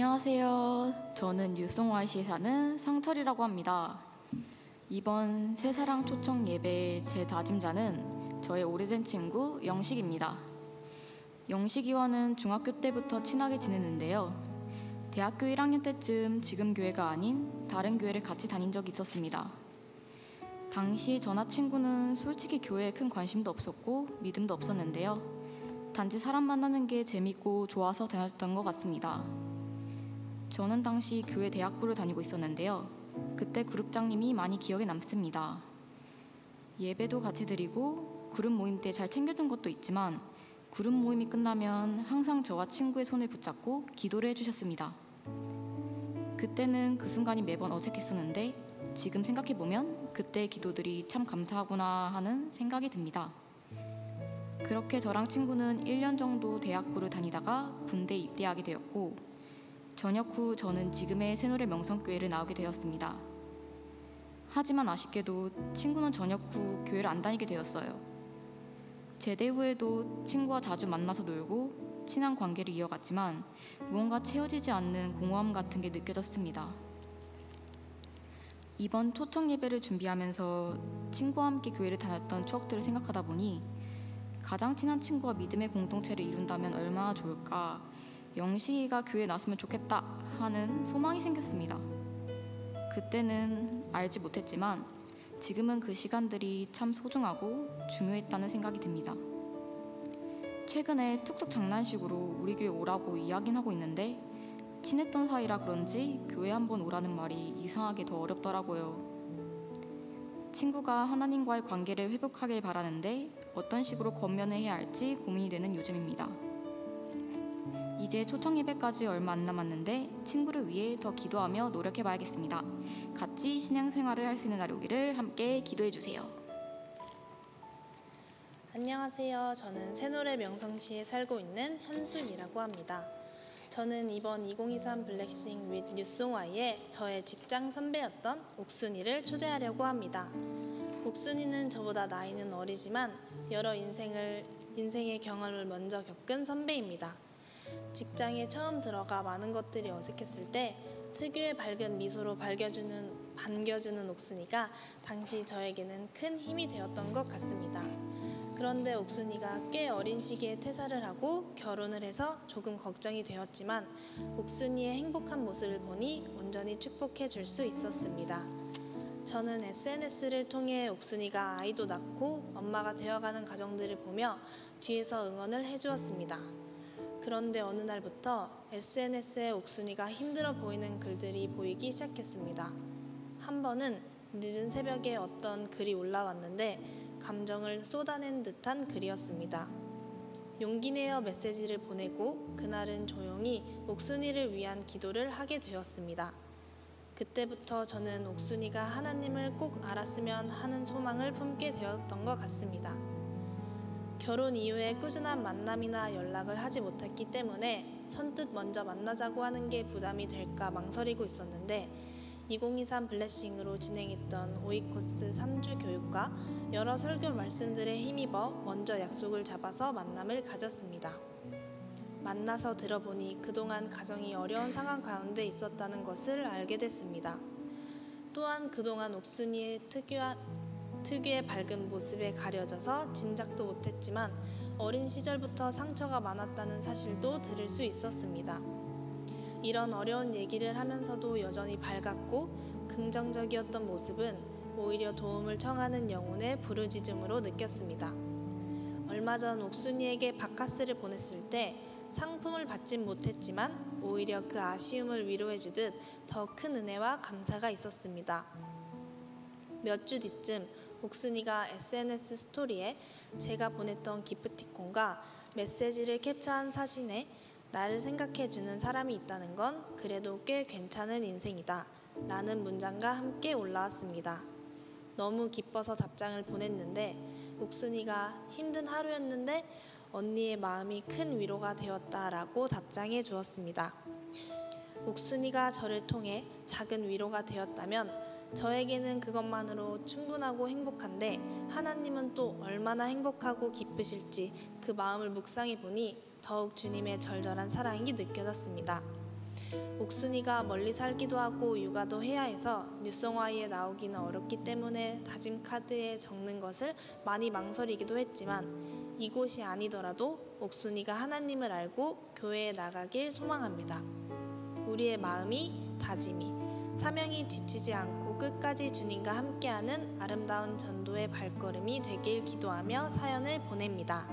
안녕하세요. 저는 유송YC에 사는 상철이라고 합니다. 이번 새사랑 초청 예배의 제 다짐자는 저의 오래된 친구 영식입니다. 영식이와는 중학교 때부터 친하게 지냈는데요. 대학교 1학년 때쯤 지금 교회가 아닌 다른 교회를 같이 다닌 적이 있었습니다. 당시 저나 친구는 솔직히 교회에 큰 관심도 없었고 믿음도 없었는데요. 단지 사람 만나는 게 재밌고 좋아서 다녔던 것 같습니다. 저는 당시 교회 대학부를 다니고 있었는데요. 그때 그룹장님이 많이 기억에 남습니다. 예배도 같이 드리고 그룹 모임 때 잘 챙겨준 것도 있지만 그룹 모임이 끝나면 항상 저와 친구의 손을 붙잡고 기도를 해주셨습니다. 그때는 그 순간이 매번 어색했었는데 지금 생각해보면 그때의 기도들이 참 감사하구나 하는 생각이 듭니다. 그렇게 저랑 친구는 1년 정도 대학부를 다니다가 군대에 입대하게 되었고 전역 후 저는 지금의 새노래 명성교회를 나오게 되었습니다. 하지만 아쉽게도 친구는 전역 후 교회를 안 다니게 되었어요. 제대 후에도 친구와 자주 만나서 놀고 친한 관계를 이어갔지만 무언가 채워지지 않는 공허함 같은 게 느껴졌습니다. 이번 초청 예배를 준비하면서 친구와 함께 교회를 다녔던 추억들을 생각하다 보니 가장 친한 친구와 믿음의 공동체를 이룬다면 얼마나 좋을까, 영식이가 교회에 나왔으면 좋겠다 하는 소망이 생겼습니다. 그때는 알지 못했지만 지금은 그 시간들이 참 소중하고 중요했다는 생각이 듭니다. 최근에 툭툭 장난식으로 우리 교회 오라고 이야기는 하고 있는데 친했던 사이라 그런지 교회 한번 오라는 말이 이상하게 더 어렵더라고요. 친구가 하나님과의 관계를 회복하길 바라는데 어떤 식으로 권면을 해야 할지 고민이 되는 요즘입니다. 이제 초청 예배까지 얼마 안 남았는데 친구를 위해 더 기도하며 노력해봐야겠습니다. 같이 신앙생활을 할 수 있는 날이 오기를 함께 기도해주세요. 안녕하세요. 저는 새노래 명성시에 살고 있는 현순이라고 합니다. 저는 이번 2023 블랙싱 with 뉴송Y에 저의 직장 선배였던 옥순이를 초대하려고 합니다. 옥순이는 저보다 나이는 어리지만 여러 인생의 경험을 먼저 겪은 선배입니다. 직장에 처음 들어가 많은 것들이 어색했을 때 특유의 밝은 미소로 반겨주는 옥순이가 당시 저에게는 큰 힘이 되었던 것 같습니다. 그런데 옥순이가 꽤 어린 시기에 퇴사를 하고 결혼을 해서 조금 걱정이 되었지만 옥순이의 행복한 모습을 보니 온전히 축복해 줄 수 있었습니다. 저는 SNS를 통해 옥순이가 아이도 낳고 엄마가 되어가는 가정들을 보며 뒤에서 응원을 해주었습니다. 그런데 어느 날부터 SNS에 옥순이가 힘들어 보이는 글들이 보이기 시작했습니다. 한 번은 늦은 새벽에 어떤 글이 올라왔는데 감정을 쏟아낸 듯한 글이었습니다. 용기 내어 메시지를 보내고 그날은 조용히 옥순이를 위한 기도를 하게 되었습니다. 그때부터 저는 옥순이가 하나님을 꼭 알았으면 하는 소망을 품게 되었던 것 같습니다. 결혼 이후에 꾸준한 만남이나 연락을 하지 못했기 때문에 선뜻 먼저 만나자고 하는 게 부담이 될까 망설이고 있었는데 2023 블레싱으로 진행했던 오이코스 3주 교육과 여러 설교 말씀들에 힘입어 먼저 약속을 잡아서 만남을 가졌습니다. 만나서 들어보니 그동안 가정이 어려운 상황 가운데 있었다는 것을 알게 됐습니다. 또한 그동안 옥순이의 특유의 밝은 모습에 가려져서 짐작도 못했지만 어린 시절부터 상처가 많았다는 사실도 들을 수 있었습니다. 이런 어려운 얘기를 하면서도 여전히 밝았고 긍정적이었던 모습은 오히려 도움을 청하는 영혼의 부르짖음으로 느꼈습니다. 얼마 전 옥순이에게 바카스를 보냈을 때 상품을 받진 못했지만 오히려 그 아쉬움을 위로해주듯 더 큰 은혜와 감사가 있었습니다. 몇 주 뒤쯤 옥순이가 SNS 스토리에 제가 보냈던 기프티콘과 메시지를 캡처한 사진에 나를 생각해주는 사람이 있다는 건 그래도 꽤 괜찮은 인생이다 라는 문장과 함께 올라왔습니다. 너무 기뻐서 답장을 보냈는데 옥순이가 힘든 하루였는데 언니의 마음이 큰 위로가 되었다 라고 답장해 주었습니다. 옥순이가 저를 통해 작은 위로가 되었다면 저에게는 그것만으로 충분하고 행복한데 하나님은 또 얼마나 행복하고 기쁘실지 그 마음을 묵상해 보니 더욱 주님의 절절한 사랑이 느껴졌습니다. 옥순이가 멀리 살기도 하고 육아도 해야 해서 뉴송와이에 나오기는 어렵기 때문에 다짐 카드에 적는 것을 많이 망설이기도 했지만 이곳이 아니더라도 옥순이가 하나님을 알고 교회에 나가길 소망합니다. 우리의 마음이, 다짐이, 사명이 지치지 않고 끝까지 주님과 함께하는 아름다운 전도의 발걸음이 되길 기도하며 사연을 보냅니다.